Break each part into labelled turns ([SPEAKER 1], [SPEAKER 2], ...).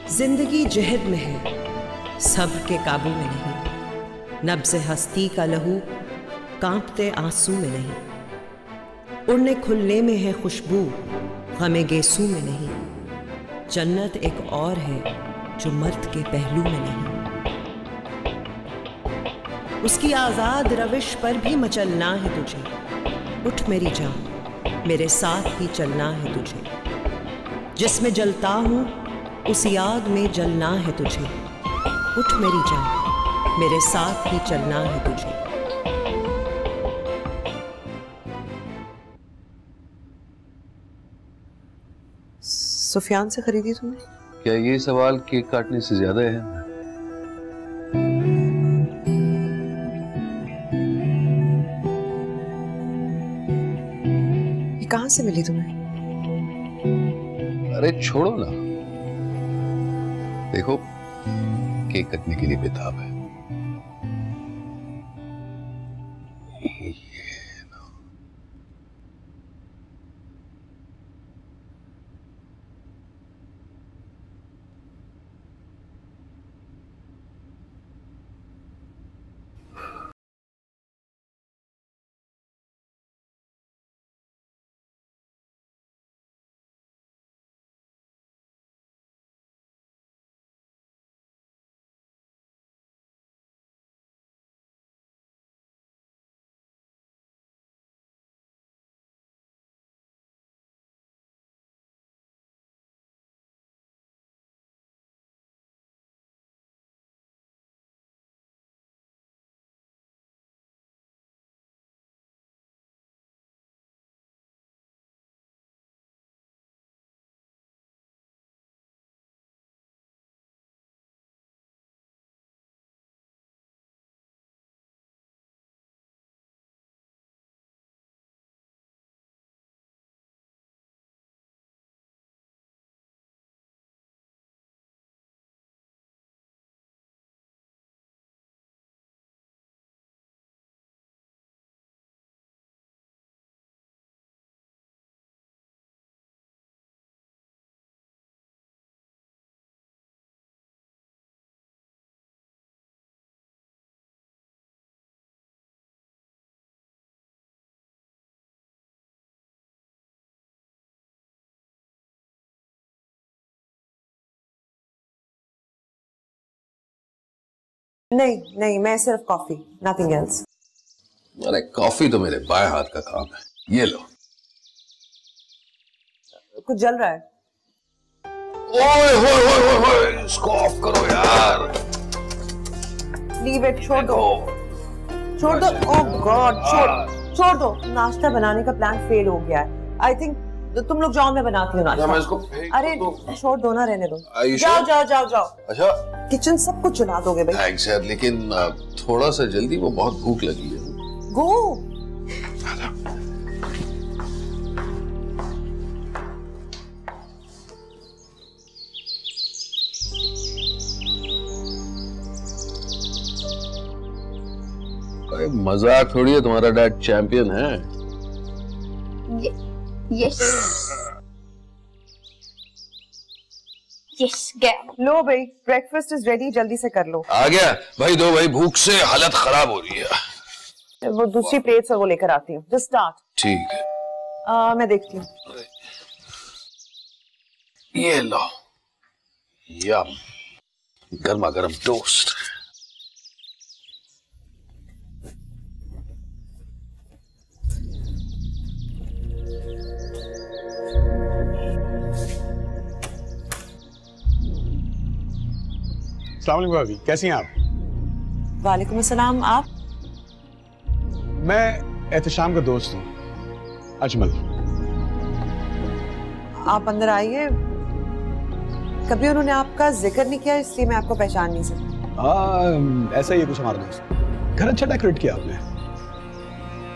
[SPEAKER 1] जिंदगी जहद में है, सब्र के काबू में नहीं। नब्ज़ हस्ती का लहू कांपते आंसू में नहीं। उड़ने खुलने में है खुशबू, गमे गेसू में नहीं। जन्नत एक और है जो मर्द के पहलू में नहीं। उसकी आजाद रविश पर भी मचलना है तुझे। उठ मेरी जान, मेरे साथ ही चलना है तुझे। जिसमें जलता हूं उसी आग में जलना है तुझे। उठ मेरी जान, मेरे साथ ही चलना है तुझे। सुफियान से खरीदी तुमने?
[SPEAKER 2] क्या ये सवाल केक काटने से ज्यादा है?
[SPEAKER 1] ये कहां से मिली तुम्हें?
[SPEAKER 2] अरे छोड़ो ना, देखो केक कटने के लिए बेताब है।
[SPEAKER 1] नहीं नहीं, मैं सिर्फ कॉफी, नथिंग एल्स।
[SPEAKER 2] अरे कॉफी तो मेरे बाएं हाथ का काम है, ये लो।
[SPEAKER 1] कुछ जल रहा है।
[SPEAKER 2] ओए होए होए होए, इसको ऑफ करो यार।
[SPEAKER 1] लीव इट, छोड़ दो, छोड़ दो। ओह गॉड, छोड़ दो। नाश्ता बनाने का प्लान फेल हो गया है। आई थिंक तुम लोग जाओ, मैं बनाती हूँ नाश्ता।
[SPEAKER 2] मैं इसको
[SPEAKER 1] अरे छोड़ दो ना, रहने दो।
[SPEAKER 2] जाओ
[SPEAKER 1] जाओ जाओ जाओ।
[SPEAKER 2] अच्छा,
[SPEAKER 1] किचन सब कुछ चला दोगे भाई?
[SPEAKER 2] थैंक्स यार, लेकिन थोड़ा सा जल्दी, वो बहुत भूख लगी है।
[SPEAKER 1] गो।
[SPEAKER 2] अरे मजाक थोड़ी है, तुम्हारा डैड चैंपियन है।
[SPEAKER 3] यस यस, गया।
[SPEAKER 1] लो भाई, ब्रेकफास्ट इज रेडी, जल्दी से कर लो।
[SPEAKER 2] आ गया भाई, दो भाई, भूख से हालत खराब हो रही है।
[SPEAKER 1] वो दूसरी प्लेट से वो लेकर आती हूँ। Just start.
[SPEAKER 2] ठीक है,
[SPEAKER 1] मैं देखती हूँ।
[SPEAKER 2] ये लो, यम, गर्मा गर्म टोस्ट।
[SPEAKER 4] अस्सलाम वालेकुम भाभी, कैसी हैं आप?
[SPEAKER 1] वालेकुम अस्सलाम। आप?
[SPEAKER 4] मैं एहतशाम का दोस्त हूँ, अजमल।
[SPEAKER 1] आप अंदर आइए। कभी उन्होंने आपका जिक्र नहीं किया, इसलिए मैं आपको पहचान नहीं सकती।
[SPEAKER 4] ऐसा ही है कुछ हमारा दोस्त। घर अच्छा डेकोरेट किया आपने।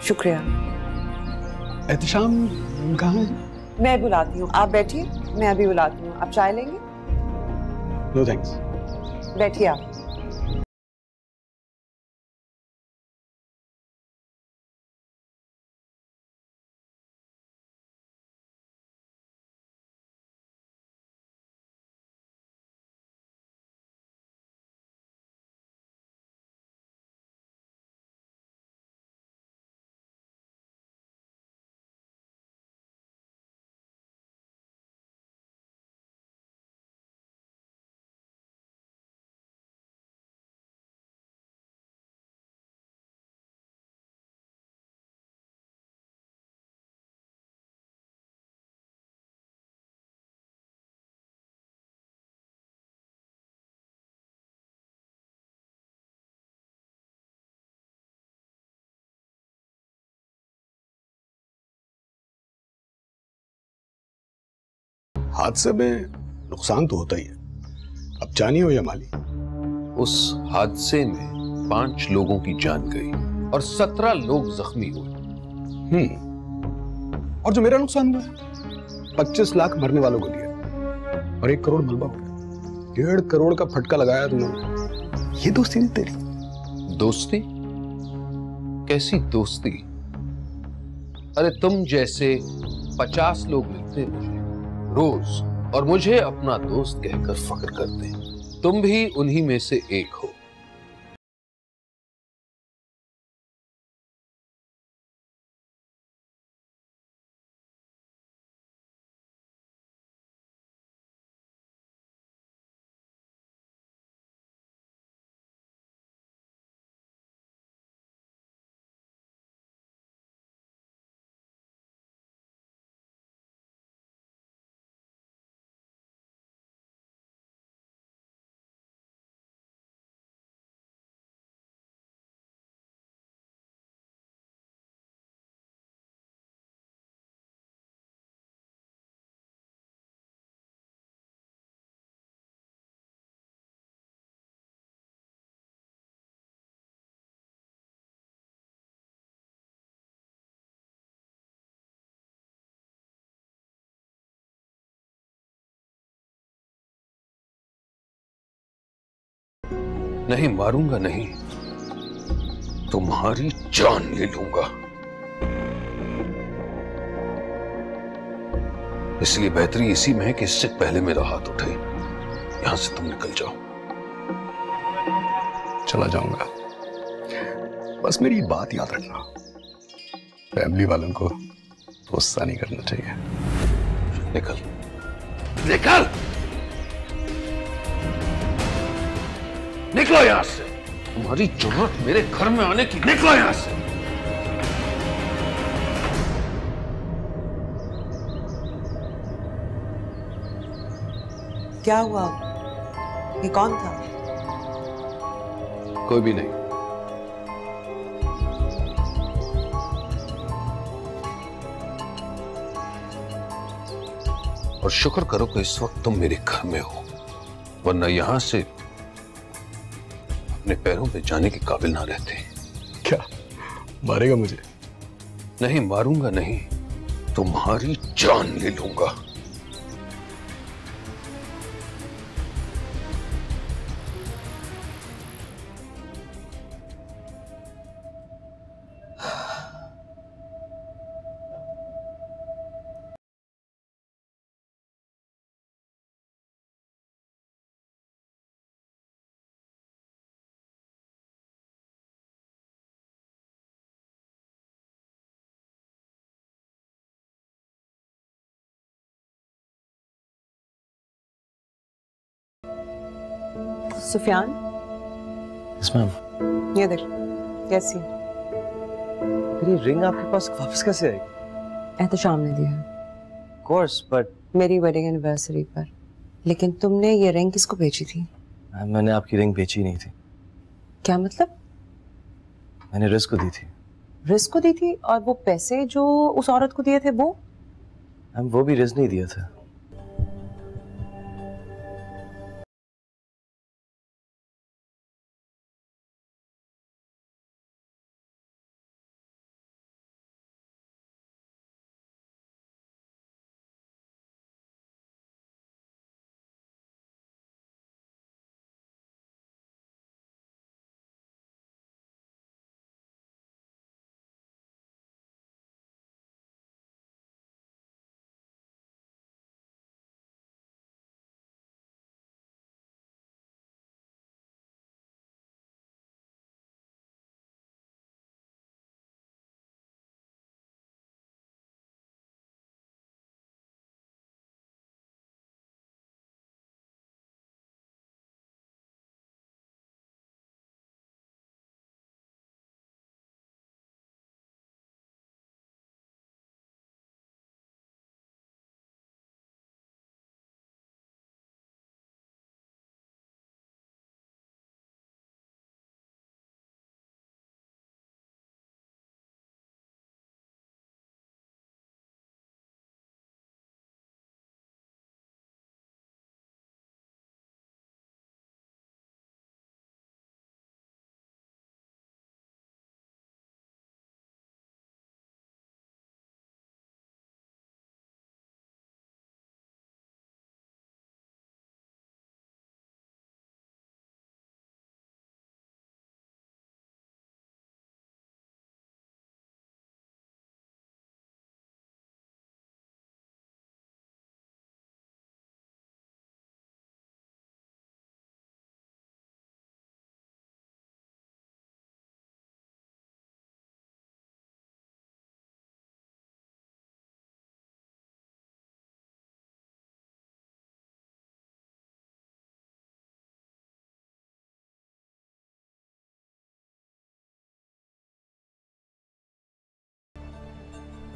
[SPEAKER 1] शुक्रिया।
[SPEAKER 4] एहतशाम कहाँ है?
[SPEAKER 1] मैं बुलाती हूँ, आप बैठिए, मैं अभी बुलाती हूँ। आप चाय लेंगे?
[SPEAKER 4] No thanks.
[SPEAKER 1] बैठिए आप।
[SPEAKER 4] हादसे में नुकसान तो होता ही है, अब जानी हो या माली।
[SPEAKER 2] उस हादसे में 5 लोगों की जान गई और 17 लोग जख्मी हुए।
[SPEAKER 4] और जो मेरा नुकसान हुआ है 25 लाख मरने वालों को दिया और 1 करोड़ मलबा हो गया। 1.5 करोड़ का फटका लगाया तुमने। ये दोस्ती नहीं तेरी।
[SPEAKER 2] दोस्ती? कैसी दोस्ती? अरे तुम जैसे 50 लोग मिलते मुझे रोज और मुझे अपना दोस्त कहकर फख्र करते हैं। तुम भी उन्हीं में से एक हो। नहीं मारूंगा नहीं, तुम्हारी जान ले लूंगा। इसलिए बेहतरी इसी में है कि इससे पहले मेरा हाथ उठे यहां से तुम निकल जाओ।
[SPEAKER 4] चला जाऊंगा, बस मेरी बात याद रखना, फैमिली वालों को गुस्सा नहीं करना चाहिए।
[SPEAKER 2] निकल निकल निकलो यहां से। तुम्हारी जरूरत मेरे घर में आने की। निकलो यहां से।
[SPEAKER 1] क्या हुआ? ये कौन था?
[SPEAKER 2] कोई भी नहीं। और शुक्र करो कि इस वक्त तुम मेरे घर में हो, वरना यहां से अपने पैरों पे जाने के काबिल ना रहते।
[SPEAKER 4] क्या मारेगा मुझे?
[SPEAKER 2] नहीं मारूंगा नहीं, तुम्हारी जान ले लूंगा।
[SPEAKER 1] Sufiyan,
[SPEAKER 3] yes ma'am.
[SPEAKER 1] ये देख कैसी है?
[SPEAKER 3] ये रिंग आपके पास वापस कैसे आई?
[SPEAKER 1] एहतशाम ने दिया है।
[SPEAKER 3] कोर्स, बट
[SPEAKER 1] मेरी वेडिंग एनिवर्सरी पर। लेकिन तुमने ये रिंग किसको बेची थी?
[SPEAKER 3] मैंने आपकी रिंग बेची नहीं थी।
[SPEAKER 1] क्या मतलब?
[SPEAKER 3] मैंने रिस्क को दी थी।
[SPEAKER 1] रिस्क को दी थी? और वो पैसे जो उस औरत को दिए थे वो?
[SPEAKER 3] मैम वो भी रिस्क नहीं दिया था।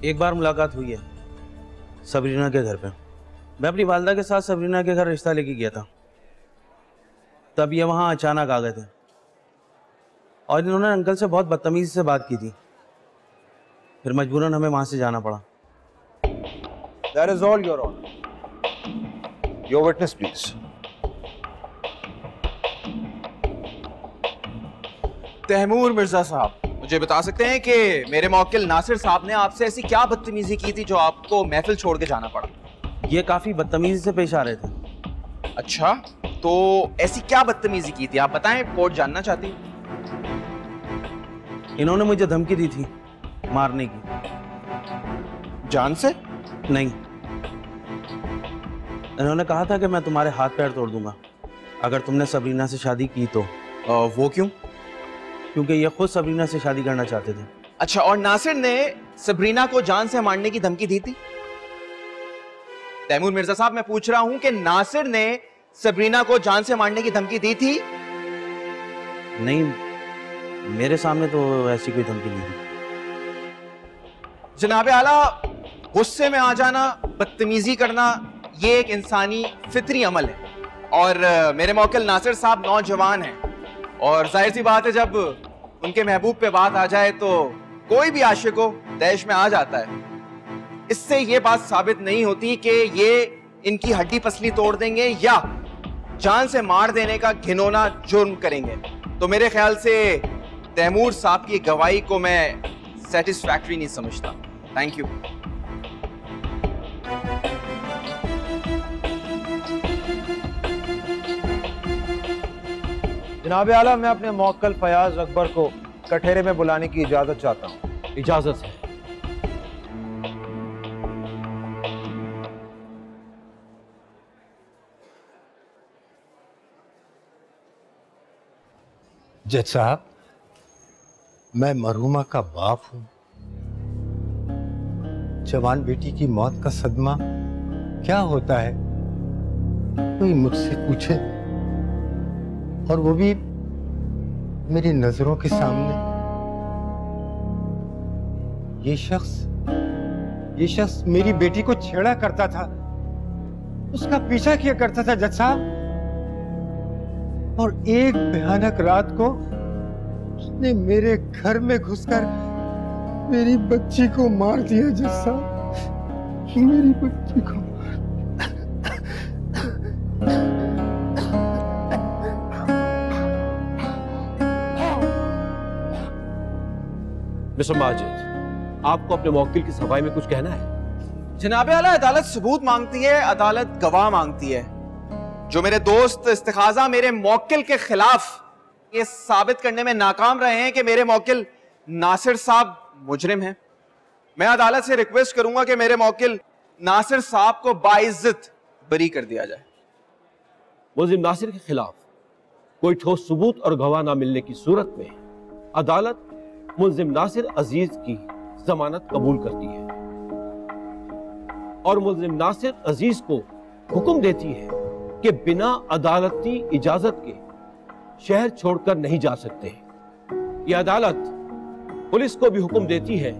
[SPEAKER 5] एक बार मुलाकात हुई है सबरीना के घर पे। मैं अपनी वालदा के साथ सबरीना के घर रिश्ता लेके गया था, तब ये वहाँ अचानक आ गए थे और इन्होंने अंकल से बहुत बदतमीजी से बात की थी। फिर मजबूरन हमें वहाँ से जाना पड़ा।
[SPEAKER 3] That is all, Your Honor. Your witness, please.
[SPEAKER 6] Taimur Mirza साहब, मुझे बता सकते हैं कि मेरे मौकिल नासिर साहब ने आपसे ऐसी क्या बदतमीजी की थी जो आपको महफिल छोड़ के जाना पड़ा?
[SPEAKER 5] ये काफ़ी बदतमीजी से पेश आ रहे थे।
[SPEAKER 6] अच्छा, तो ऐसी क्या बदतमीजी की थी आप बताएं, कोर्ट जानना चाहती हूँ।
[SPEAKER 5] इन्होंने मुझे धमकी दी थी मारने की।
[SPEAKER 6] जान से?
[SPEAKER 5] नहीं, इन्होंने कहा था कि मैं तुम्हारे हाथ पैर तोड़ दूंगा अगर तुमने सबरीना से शादी की तो।
[SPEAKER 6] वो क्यों?
[SPEAKER 5] क्योंकि ये खुद सबरीना से शादी करना चाहते थे।
[SPEAKER 6] अच्छा, और नासिर ने सबरीना को जान से मारने की धमकी दी थी? तैमूर मिर्जा साहब, मैं पूछ रहा हूं कि नासिर ने सबरीना को जान से मारने की धमकी दी थी?
[SPEAKER 5] नहीं, मेरे सामने तो ऐसी कोई धमकी नहीं थी।
[SPEAKER 6] जनाबे आला, गुस्से में आ जाना, बदतमीजी करना, ये एक इंसानी फितरी अमल है और मेरे मौकिल नासिर साहब नौजवान हैं और जाहिर सी बात है जब उनके महबूब पे बात आ जाए तो कोई भी आशिक हो तैश में आ जाता है। इससे ये बात साबित नहीं होती कि ये इनकी हड्डी पसली तोड़ देंगे या जान से मार देने का घिनौना जुर्म करेंगे। तो मेरे ख्याल से तैमूर साहब की गवाही को मैं सेटिस्फैक्टरी नहीं समझता। Thank you.
[SPEAKER 3] जनाब आला, मैं अपने मौक्कल फयाज अकबर को कठेरे में बुलाने की इजाजत चाहता हूँ।
[SPEAKER 2] इजाजत है।
[SPEAKER 7] जज साहब, मैं मरहुमा का बाप हूं। जवान बेटी की मौत का सदमा क्या होता है कोई मुझसे पूछे, और वो भी मेरी नजरों के सामने। ये शख्स मेरी बेटी को छेड़ा करता था, उसका पीछा किया करता था जज साहब, और एक भयानक रात को उसने मेरे घर में घुसकर मेरी बच्ची को मार दिया जज साहब, मेरी बच्ची को।
[SPEAKER 2] मिस्टर माजिद, आपको अपने मौकिल की सफाई में कुछ कहना है?
[SPEAKER 6] जनाबे आला, अदालत सबूत मांगती है, अदालत गवाह मांगती है। जो मेरे दोस्त इस्तिखाजा मेरे मौकिल के खिलाफ ये साबित करने में नाकाम रहे हैं कि मेरे मौकिल नासिर साहब मुजरिम हैं। मैं अदालत से रिक्वेस्ट करूंगा कि मेरे मौकिल नासिर साहब को बाइज्जत बरी कर दिया जाए।
[SPEAKER 2] मुल्जिम नासिर के खिलाफ कोई ठोस सबूत और गवाह ना मिलने की सूरत में अदालत मुल्जिम नासिर अजीज की जमानत कबूल करती है और मुल्जिम नासिर अजीज को हुक्म देती है कि बिना अदालती इजाजत के शहर छोड़कर नहीं जा सकते। यह अदालत पुलिस को भी हुक्म देती है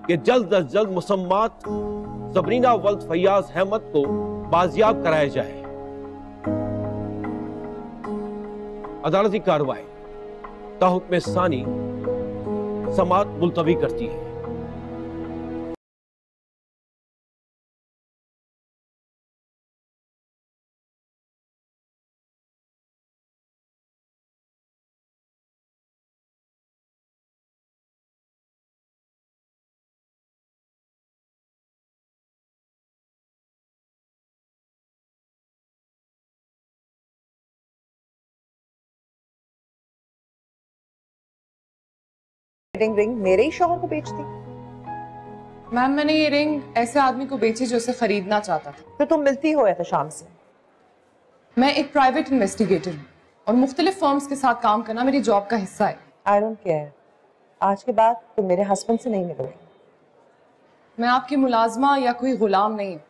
[SPEAKER 2] कि जल्द अज जल्द मुसम्मात सबरीना वल्द फैयाज अहमद को बाजियाब कराया जाए। अदालती कार्रवाई का हुक्म सानी समात मुलतवी करती है।
[SPEAKER 8] रिंग मेरे ही शौहर को बेच दी?
[SPEAKER 9] मैम, मैंने ये रिंग ऐसे आदमी को बेची जो उसे खरीदना चाहता था।
[SPEAKER 8] तो तुम मिलती हो तो शाम से?
[SPEAKER 9] मैं एक प्राइवेट इन्वेस्टिगेटर हूँ और मुख्तलिफ फर्म्स के साथ काम करना मेरी जॉब का हिस्सा है।
[SPEAKER 8] I don't care. आज के बाद तुम मेरे हस्बैंड से नहीं मिलोगे।
[SPEAKER 9] मैं आपकी मुलाजमा या कोई गुलाम नहीं हूँ।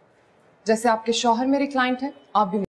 [SPEAKER 9] जैसे आपके शौहर मेरे क्लाइंट हैं, आप भी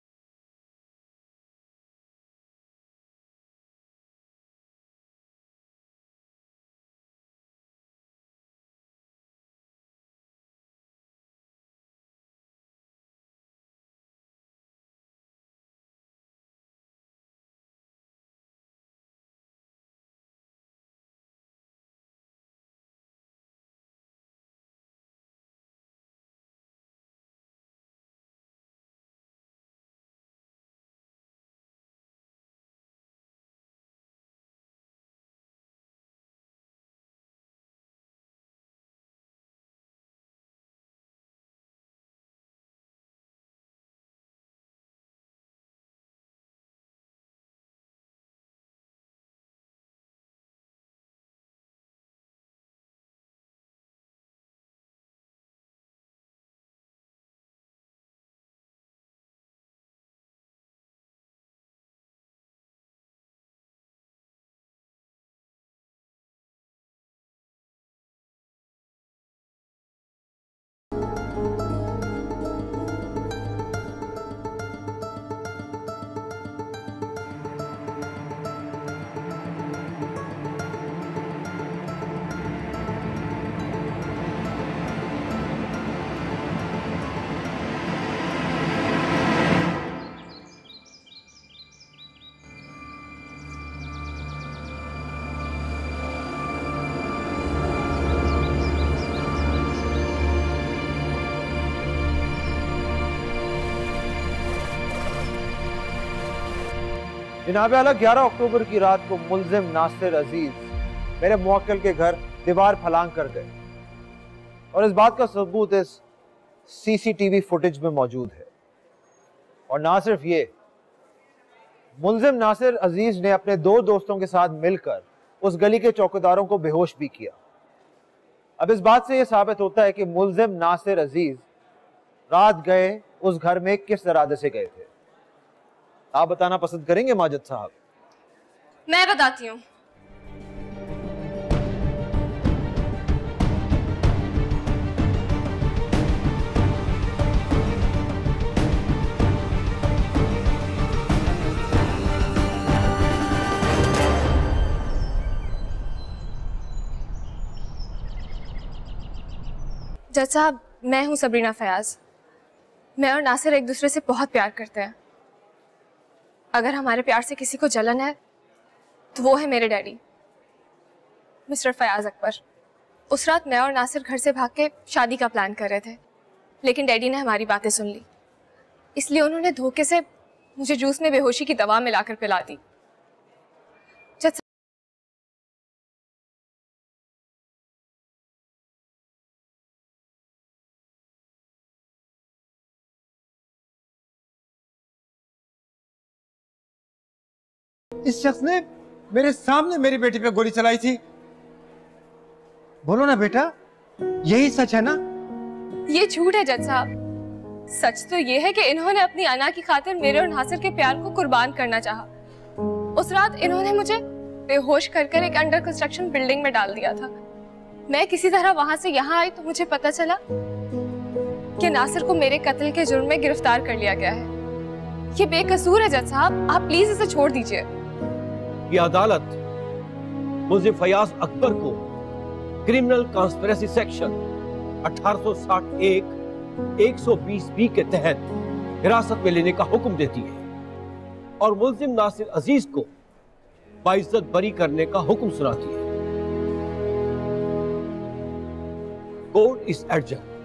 [SPEAKER 3] जनाब आला 11 अक्टूबर की रात को मुल्जिम नासिर अजीज मेरे मुवक्किल के घर दीवार फलांग कर गए और इस बात का सबूत इस सीसीटीवी फुटेज में मौजूद है। और ना सिर्फ ये, मुल्जिम नासिर अजीज ने अपने 2 दोस्तों के साथ मिलकर उस गली के चौकीदारों को बेहोश भी किया। अब इस बात से यह साबित होता है कि मुल्जिम नासिर अजीज रात गए उस घर में किस इरादे से गए थे। आप बताना पसंद करेंगे माजिद साहब?
[SPEAKER 10] मैं बताती हूँ। जज साहब, मैं हूं सबरीना फयाज। मैं और नासिर एक दूसरे से बहुत प्यार करते हैं। अगर हमारे प्यार से किसी को जलन है तो वो है मेरे डैडी मिस्टर फयाज अकबर। उस रात मैं और नासिर घर से भाग के शादी का प्लान कर रहे थे, लेकिन डैडी ने हमारी बातें सुन ली, इसलिए उन्होंने धोखे से मुझे जूस में बेहोशी की दवा मिलाकर पिला दी।
[SPEAKER 7] इस शख्स ने मेरे सामने मेरी बेटी पे गोली चलाई थी। बोलो ना बेटा, यही सच है ना?
[SPEAKER 10] ये झूठ है जज साहब। सच तो ये है कि इन्होंने अपनी अना की खातिर मेरे और नासिर के प्यार को कुर्बान करना चाहा। उस रात इन्होंने मुझे बेहोश कर एक अंडर कंस्ट्रक्शन बिल्डिंग में डाल दिया था। मैं किसी तरह वहां से यहाँ आई तो मुझे पता चला कि नासिर को मेरे कत्ल के जुर्म में गिरफ्तार कर लिया गया है। ये बेकसूर है जज साहब, आप प्लीज इसे छोड़ दीजिए।
[SPEAKER 11] ये अदालत मुल्जिम फयाज अकबर को क्रिमिनल कॉन्स्पिरेसी सेक्शन 1861 120B के तहत हिरासत में लेने का हुक्म देती है और मुल्जिम नासिर अजीज को बाइज्जत बरी करने का हुक्म सुनाती है। Court is adjourn.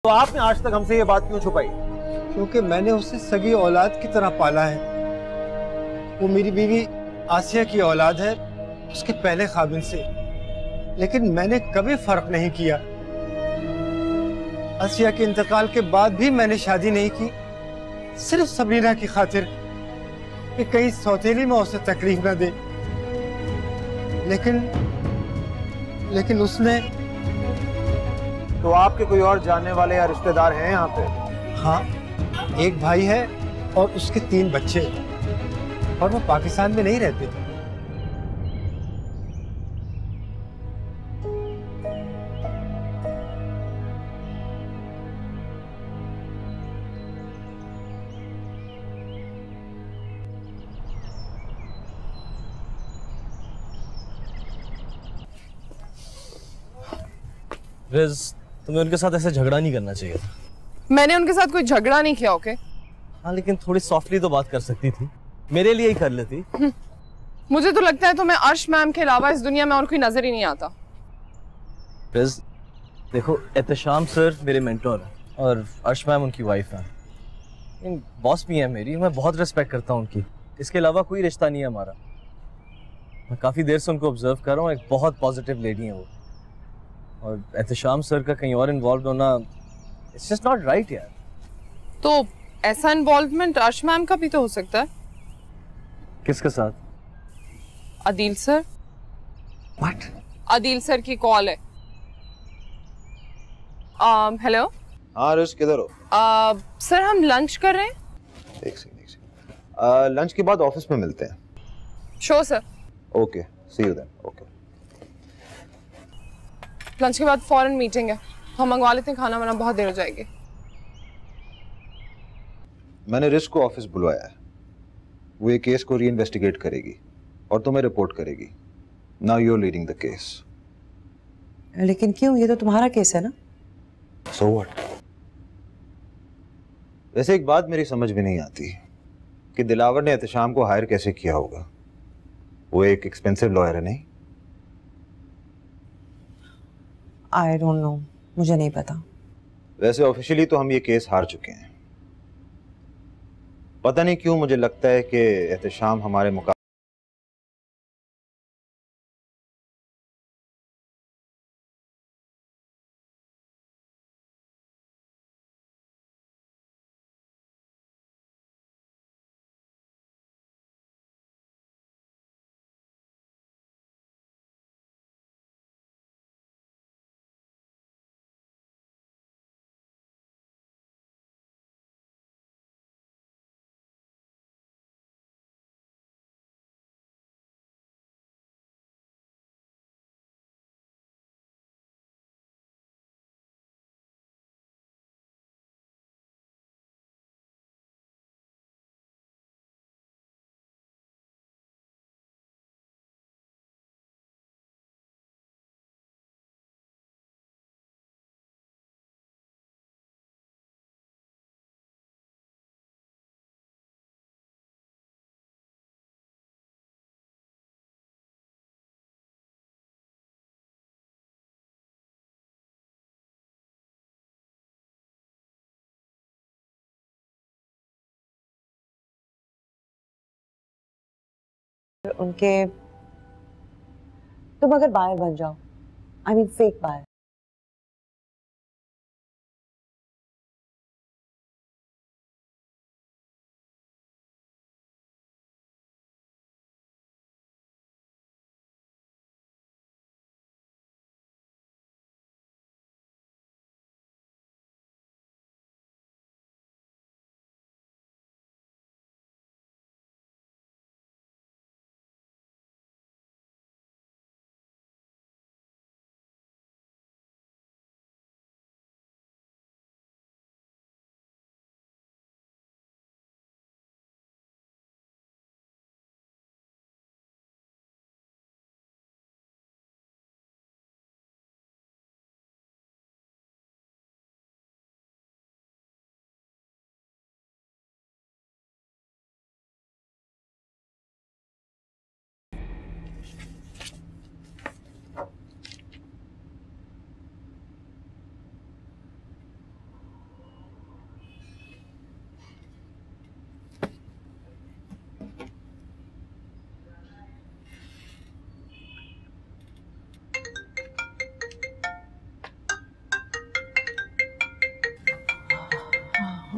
[SPEAKER 3] तो आपने आज तक हमसे ये बात क्यों छुपाई?
[SPEAKER 7] क्योंकि मैंने उसे सगी औलाद की तरह पाला है। वो मेरी बीवी आसिया की औलाद है, उसके पहले खाविंद से। लेकिन मैंने कभी फर्क नहीं किया। आसिया के इंतकाल के बाद भी मैंने शादी नहीं की, सिर्फ सबरीना की खातिर कि कहीं सौतेली में उसे तकलीफ न दे। लेकिन उसने।
[SPEAKER 3] तो आपके कोई और जानने वाले या रिश्तेदार हैं यहाँ पे?
[SPEAKER 7] हाँ, एक भाई है और उसके 3 बच्चे, और वो पाकिस्तान में नहीं रहते।
[SPEAKER 12] रिज, तुम्हें उनके साथ ऐसे झगड़ा नहीं करना चाहिए था।
[SPEAKER 9] मैंने उनके साथ कोई झगड़ा नहीं किया। ओके?
[SPEAKER 12] हाँ, लेकिन थोड़ी सॉफ्टली तो बात कर सकती थी, मेरे लिए ही कर लेती।
[SPEAKER 9] मुझे तो लगता है तुम्हें अर्श मैम के अलावा इस दुनिया में और कोई नजर ही नहीं आता।
[SPEAKER 12] रिज, देखो, एहतशाम सर मेरे मेंटोर हैं और अर्श मैम उनकी वाइफ है। बॉस भी है मेरी, मैं बहुत रिस्पेक्ट करता हूँ उनकी। इसके अलावा कोई रिश्ता नहीं है हमारा। मैं काफ़ी देर से उनको ऑब्जर्व कर रहा हूँ, एक बहुत पॉजिटिव लेडी है वो। और एहतशाम सर का कहीं और इन्वॉल्व होना, इट्स जस्ट नॉट राइट यार।
[SPEAKER 9] तो ऐसा इन्वॉल्वमेंट अर्श मैम का भी तो हो सकता है।
[SPEAKER 12] किसके साथ?
[SPEAKER 9] Adil sir.
[SPEAKER 12] What?
[SPEAKER 9] Adil sir की कॉल है। हेलो।
[SPEAKER 3] हाँ रिश, किधर हो?
[SPEAKER 9] सर हम लंच कर रहे हैं।
[SPEAKER 3] एक सेकंड। लंच के बाद ऑफिस में मिलते हैं।
[SPEAKER 9] Sure sir.
[SPEAKER 3] Okay, see you then. Okay.
[SPEAKER 9] Lunch के बाद फौरन मीटिंग है। हम मंगवा लेते हैं खाना, वरना बहुत देर हो जाएगी।
[SPEAKER 3] मैंने रिस्क को ऑफिस बुलवाया है, वो ये केस को री-इन्वेस्टिगेट करेगी और तुम्हें रिपोर्ट करेगी। Now you are leading the case.
[SPEAKER 8] लेकिन क्यों? ये तो तुम्हारा केस है ना।
[SPEAKER 3] So what? वैसे एक बात मेरी समझ में नहीं आती कि दिलावर ने एहतशाम को हायर कैसे किया होगा। वो एक एक्सपेंसिव लॉयर है नहीं?
[SPEAKER 8] आई डोंट नो, मुझे नहीं पता।
[SPEAKER 3] वैसे ऑफिशियली तो हम ये केस हार चुके हैं। पता नहीं क्यों मुझे लगता है कि एहतशाम हमारे मुकाबले
[SPEAKER 8] उनके तुम अगर बायर बन जाओ, I mean fake buyer,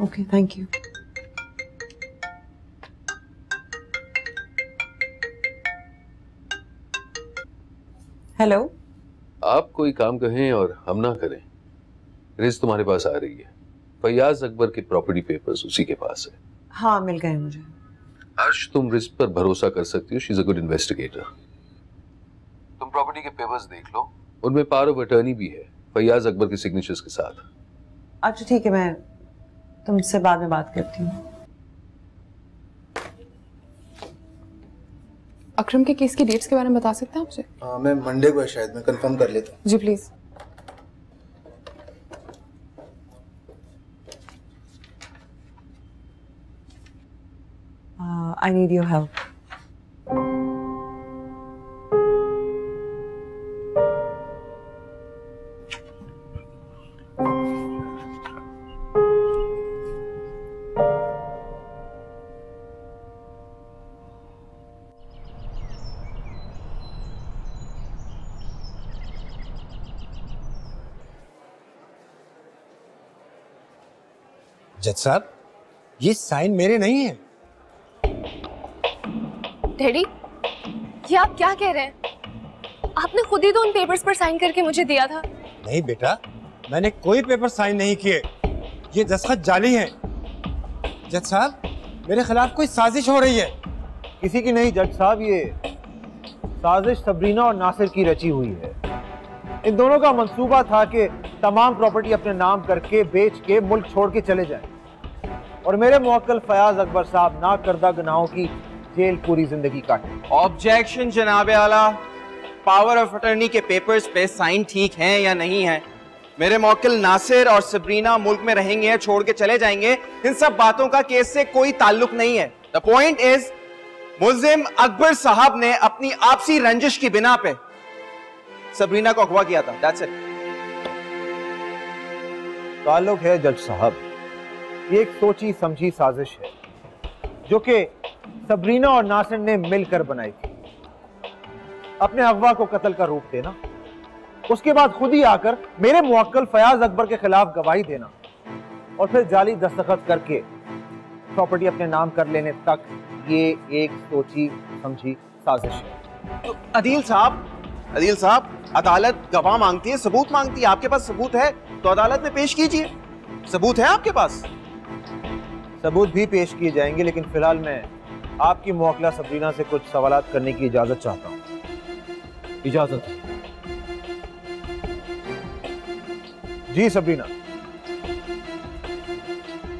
[SPEAKER 8] okay thank you. Hello,
[SPEAKER 2] आप कोई काम कहें और हम ना करें, रिज तुम्हारे पास आ रही है। फैयाज अकबर के प्रॉपर्टी पेपर्स उसी के पास है।
[SPEAKER 8] हाँ मिल गए मुझे।
[SPEAKER 2] अर्श, तुम रिज पर भरोसा कर सकती हो, she is a good investigator. तुम प्रॉपर्टी के पेपर्स देख लो, उनमें पावर ऑफ अटर्नी भी है फैयाज अकबर के सिग्नेचर्स के साथ।
[SPEAKER 8] अच्छा ठीक है, मैं तुमसे बाद में बात करती हूँ।
[SPEAKER 9] अकरम के केस की डेट्स के बारे में बता सकते हैं आपसे?
[SPEAKER 13] मैं मंडे को है शायद, मैं कंफर्म कर लेता हूँ।
[SPEAKER 9] जी please.
[SPEAKER 8] I need your help.
[SPEAKER 7] जज साहब, ये साइन मेरे नहीं है।
[SPEAKER 10] डैडी, ये आप क्या कह रहे हैं? आपने खुद ही तो उन पेपर्स पर साइन करके मुझे दिया था।
[SPEAKER 7] नहीं बेटा, मैंने कोई पेपर साइन नहीं किए, ये दस्तखत जाली हैं। जज साहब, मेरे खिलाफ कोई साजिश हो रही है।
[SPEAKER 3] किसी की नहीं जज साहब, ये साजिश सबरीना और नासिर की रची हुई है। इन दोनों का मंसूबा था कि तमाम प्रॉपर्टी अपने नाम करके बेच के मुल्क छोड़ के चले जाएं और मेरे मुवक्किल फयाज अकबर साहब ना करदा गुनाहों की जेल पूरी जिंदगी काटे।
[SPEAKER 6] ऑब्जेक्शन जनाब आला। पावर ऑफ अटर्नी के पेपर्स पे साइन ठीक हैं या नहीं है? मेरे मुवक्किल नासिर और सबरीना मुल्क में रहेंगे या छोड़ के चले जाएंगे, इन सब बातों का केस से कोई ताल्लुक नहीं है। द पॉइंट इज मुल्जिम अकबर साहब ने अपनी आपसी रंजिश की बिना पे सबरीना को अगवा किया था। That's it.
[SPEAKER 3] ताल्लुक है जज साहब, ये एक सोची समझी साजिश है जो कि सबरीना और नासिर ने मिलकर बनाई थी। अपने अगवा को कत्ल का रूप देना, उसके बाद खुद ही आकर मेरे मुवक्किल फयाज अकबर के खिलाफ गवाही देना और फिर जाली दस्तखत करके प्रॉपर्टी अपने नाम कर लेने तक ये एक सोची समझी साजिश है।
[SPEAKER 6] तो अदील साहब, अदालत गवाह मांगती है, सबूत मांगती है। आपके पास सबूत है तो अदालत में पेश कीजिए। सबूत है आपके पास?
[SPEAKER 3] सबूत भी पेश किए जाएंगे, लेकिन फिलहाल मैं आपकी मुवक्किला सबरीना से कुछ सवालात करने की इजाजत चाहता हूँ।
[SPEAKER 11] इजाजत?
[SPEAKER 3] जी सबरीना,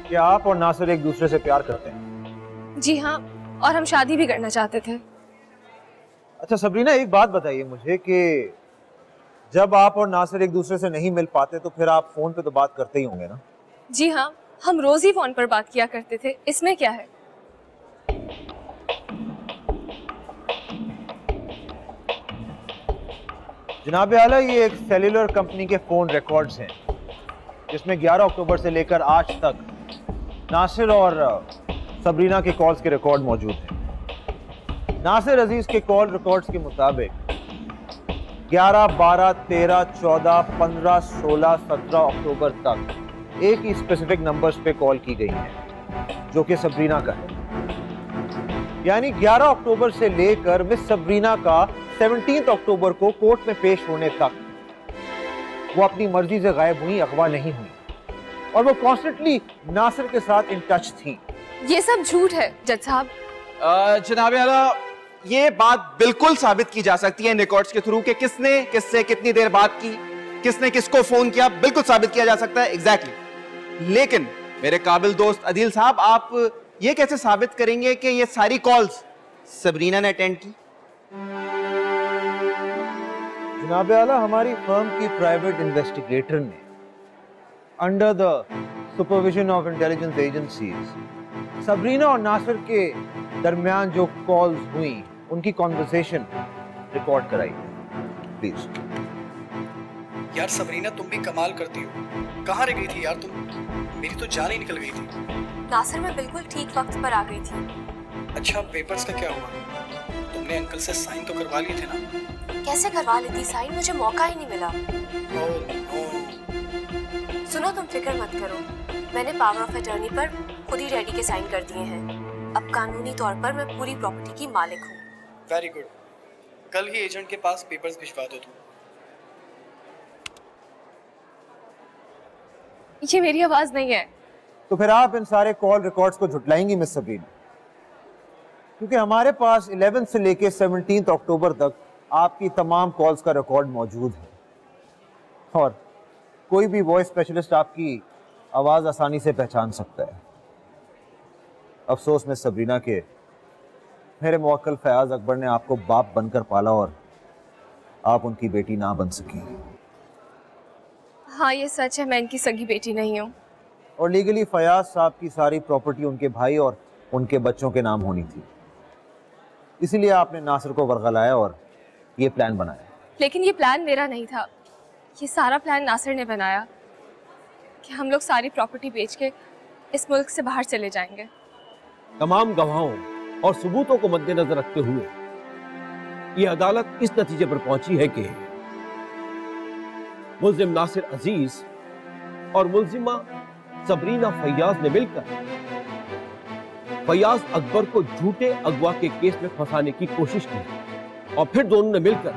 [SPEAKER 3] क्या आप और नासिर एक दूसरे से प्यार करते हैं?
[SPEAKER 10] जी हाँ, और हम शादी भी करना चाहते थे।
[SPEAKER 3] अच्छा सबरीना, एक बात बताइए मुझे कि जब आप और नासिर एक दूसरे से नहीं मिल पाते तो फिर आप फोन पे तो बात करते ही होंगे ना?
[SPEAKER 10] जी हाँ, हम रोज ही फोन पर बात किया करते थे, इसमें क्या है?
[SPEAKER 3] जनाब आला, ये एक सेल्यूलर कंपनी के फोन रिकॉर्ड्स हैं जिसमें 11 अक्टूबर से लेकर आज तक नासिर और सबरीना के कॉल्स के रिकॉर्ड मौजूद हैं। नासिर अजीज के कॉल रिकॉर्ड्स के मुताबिक 11, 12, 13, 14, 15, 16, 17 अक्टूबर तक एक ही स्पेसिफिक नंबर्स पे कॉल की गई है जो कि सबरीना का है। यानी 11 अक्टूबर से लेकर मिस सबरीना का 17 अक्टूबर को कोर्ट में पेश होने तक वो अपनी मर्जी से गायब हुई, अगवा नहीं हुई और वो कॉन्स्टेंटली नासिर के साथ इन टच थी।
[SPEAKER 10] ये सब झूठ है जज साहब।
[SPEAKER 6] जनाब आला, ये बात बिल्कुल साबित की जा सकती है इन रिकॉर्ड्स के थ्रू कि किसने किससे कितनी देर बात की, किसने किसको फोन किया, बिल्कुल साबित किया जा सकता है एग्जैक्टली। लेकिन मेरे काबिल दोस्त अदील साहब, आप ये कैसे साबित करेंगे कि ये सारी कॉल्स सबरीना ने अटेंड की?
[SPEAKER 3] जनाब आला, हमारी फर्म की प्राइवेट इन्वेस्टिगेटर ने under the supervision of intelligence agencies Sabrina और नासिर के दरमियान जो कॉल्स हुई उनकी कॉन्वर्सेशन रिकॉर्ड कराई। प्लीज।
[SPEAKER 4] यार सबरीना, तुम भी कमाल करती हो। कहाँ रह गई थी यार तुम? मेरी तो जान ही निकल गई थी।
[SPEAKER 10] नासिर, मैं बिल्कुल ठीक वक्त पर आ गई थी।
[SPEAKER 4] अच्छा, पेपर्स का क्या हुआ? तुमने अंकल से साइन तो करवा लिए थे ना?
[SPEAKER 10] कैसे करवा लेती साइन, मुझे मौका ही नहीं मिला। सुनो, तुम फिक्र मत करो, मैंने पावर ऑफ अटर्नी पर खुद ही डैडी के साइन कर दिए हैं। अब कानूनी तौर पर मैं पूरी प्रॉपर्टी की मालिक हूँ।
[SPEAKER 4] Very good. कल ही एजेंट के पास पेपर्स भिजवा दो तुम।
[SPEAKER 10] ये मेरी आवाज नहीं है।
[SPEAKER 3] तो फिर आप इन सारे कॉल रिकॉर्ड्स को झुटलाएंगी मिस सबरीना? क्योंकि हमारे पास 11 से लेके 17 अक्टूबर तक आपकी तमाम कॉल्स का रिकॉर्ड मौजूद है और कोई भी वॉइस स्पेशलिस्ट आपकी आवाज आसानी से पहचान सकता है। अफसोस मिस सबरीना के मेरे मुवक्किल फयाज अकबर ने आपको बाप बनकर पाला और आप उनकी बेटी ना बन सकी।
[SPEAKER 10] हाँ, ये सच है, मैं इनकी सगी बेटी नहीं हूँ।
[SPEAKER 3] और लीगली फयाज साहब की सारी प्रॉपर्टी उनके भाई और उनके बच्चों के नाम होनी थी, इसीलिए आपने नासिर को वर्गलाया और ये प्लान बनाया।
[SPEAKER 10] लेकिन ये प्लान मेरा नहीं था, ये सारा प्लान नासिर ने बनाया कि हम लोग सारी प्रॉपर्टी बेच के इस मुल्क से बाहर चले जाएंगे।
[SPEAKER 11] तमाम गवाहों और सबूतों को मद्देनजर रखते हुए ये अदालत इस नतीजे पर पहुंची है कि मुल्जिम नासिर अजीज और मुल्जिमा सबरीना फयाज ने मिलकर फयाज अकबर को झूठे अगवा के केस में फंसाने की कोशिश की और फिर दोनों ने मिलकर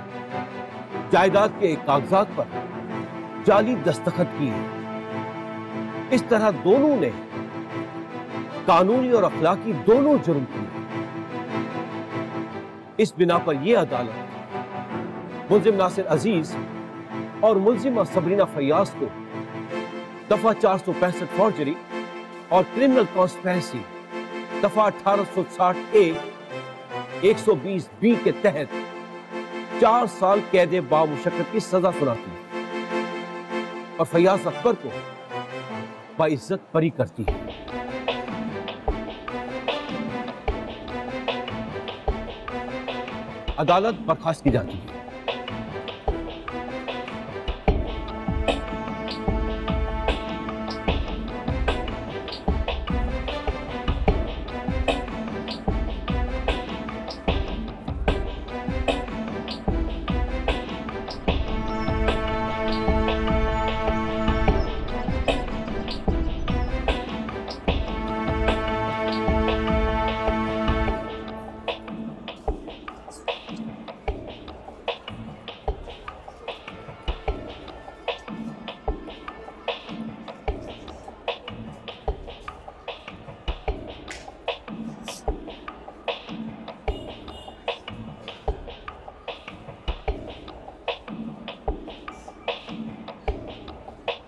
[SPEAKER 11] जायदाद के कागजात पर जाली दस्तखत किए। इस तरह दोनों ने कानूनी और अखलाकी दोनों जुर्म किए। इस बिना पर यह अदालत मुल्जिम नासिर अजीज और मुलजिमा सबरीना फयाज को दफा 465 फॉर्जरी और क्रिमिनल कॉन्स्पिरेसी दफा 1860A 120B के तहत 4 साल कैद बामुशक्कत की सजा सुनाती है और फयाज अकबर को बाइज्जत बरी करती है। अदालत बर्खास्त की जाती है।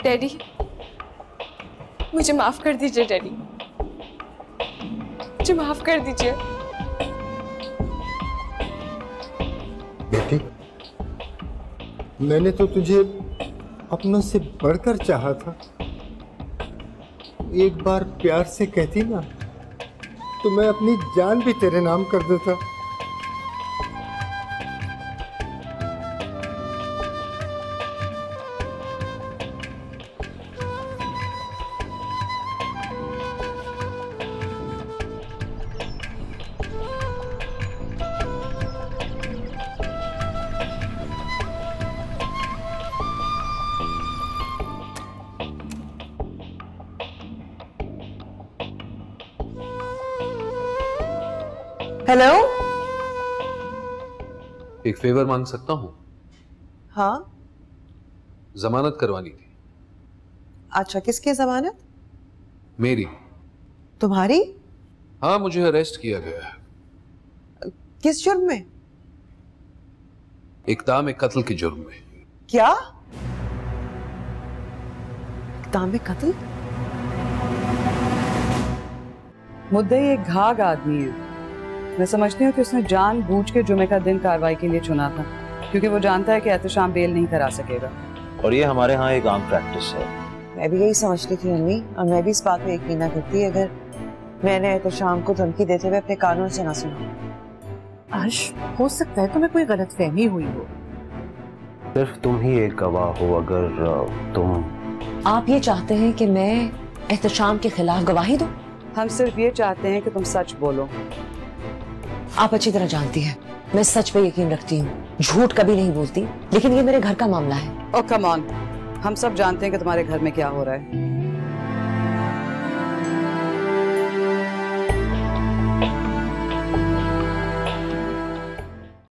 [SPEAKER 10] डैडी, मुझे माफ कर दीजिए डैडी, मुझे माफ कर दीजिए।
[SPEAKER 7] बेटी, मैंने तो तुझे अपनों से बढ़कर चाहा था। एक बार प्यार से कहती ना तो मैं अपनी जान भी तेरे नाम कर देता।
[SPEAKER 8] हेलो,
[SPEAKER 2] एक फेवर मांग सकता हूं?
[SPEAKER 8] हाँ।
[SPEAKER 2] जमानत करवानी थी।
[SPEAKER 8] अच्छा, किसकी जमानत?
[SPEAKER 2] मेरी।
[SPEAKER 8] तुम्हारी?
[SPEAKER 2] हाँ, मुझे अरेस्ट किया गया है।
[SPEAKER 8] किस जुर्म में?
[SPEAKER 2] इक़दाम कत्ल के जुर्म में।
[SPEAKER 8] क्या? इक़दाम कत्ल?
[SPEAKER 14] मुद्दई एक घाघ आदमी है। मैं समझती हूँ कि उसने जानबूझ के जुमे का दिन कार्रवाई के लिए चुना था, क्योंकि वो जानता है कि एहतशाम बेल नहीं करा सकेगा।
[SPEAKER 12] और ये हमारे यहाँ एक आम प्रैक्टिस है।
[SPEAKER 8] मैं भी यही समझती थी अम्मी, और मैं भी इस बात पे यकीन न करती अगर मैंने एहतशाम को धमकी देते हुए अपने कानून से ना सुना।
[SPEAKER 14] अर्श, हो सकता है तुम्हें कोई गलतफहमी हुई हो।
[SPEAKER 12] सिर्फ तुम ही एक गवाह हो। अगर तुम
[SPEAKER 8] आप ये चाहते हैं कि मैं एहतशाम के खिलाफ गवाही दूं?
[SPEAKER 14] हम सिर्फ ये चाहते हैं कि तुम सच बोलो।
[SPEAKER 8] आप अच्छी तरह जानती हैं मैं सच पे यकीन रखती हूँ, झूठ कभी नहीं बोलती, लेकिन ये मेरे घर का मामला है।
[SPEAKER 14] ओ कम ऑन, हम सब जानते हैं कि तुम्हारे घर में क्या हो रहा है।